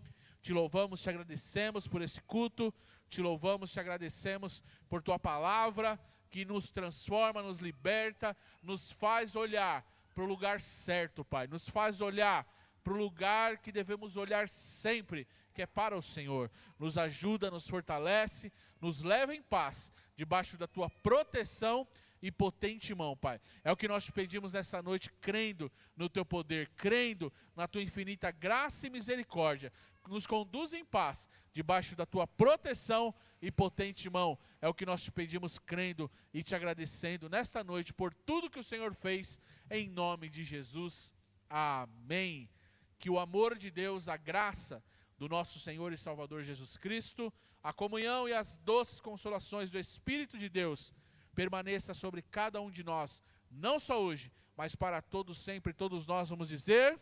Te louvamos, te agradecemos por esse culto. Te louvamos, te agradecemos por tua palavra, que nos transforma, nos liberta, nos faz olhar para o lugar certo, Pai. Nos faz olhar para o lugar que devemos olhar sempre, que é para o Senhor. Nos ajuda, nos fortalece, nos leva em paz, debaixo da tua proteção e potente mão, Pai. É o que nós te pedimos nessa noite, crendo no teu poder, crendo na tua infinita graça e misericórdia. Nos conduz em paz, debaixo da tua proteção e potente mão. É o que nós te pedimos, crendo e te agradecendo nesta noite por tudo que o Senhor fez, em nome de Jesus. Amém. Que o amor de Deus, a graça do nosso Senhor e Salvador Jesus Cristo, a comunhão e as doces consolações do Espírito de Deus permaneça sobre cada um de nós, não só hoje, mas para todos sempre. Todos nós vamos dizer...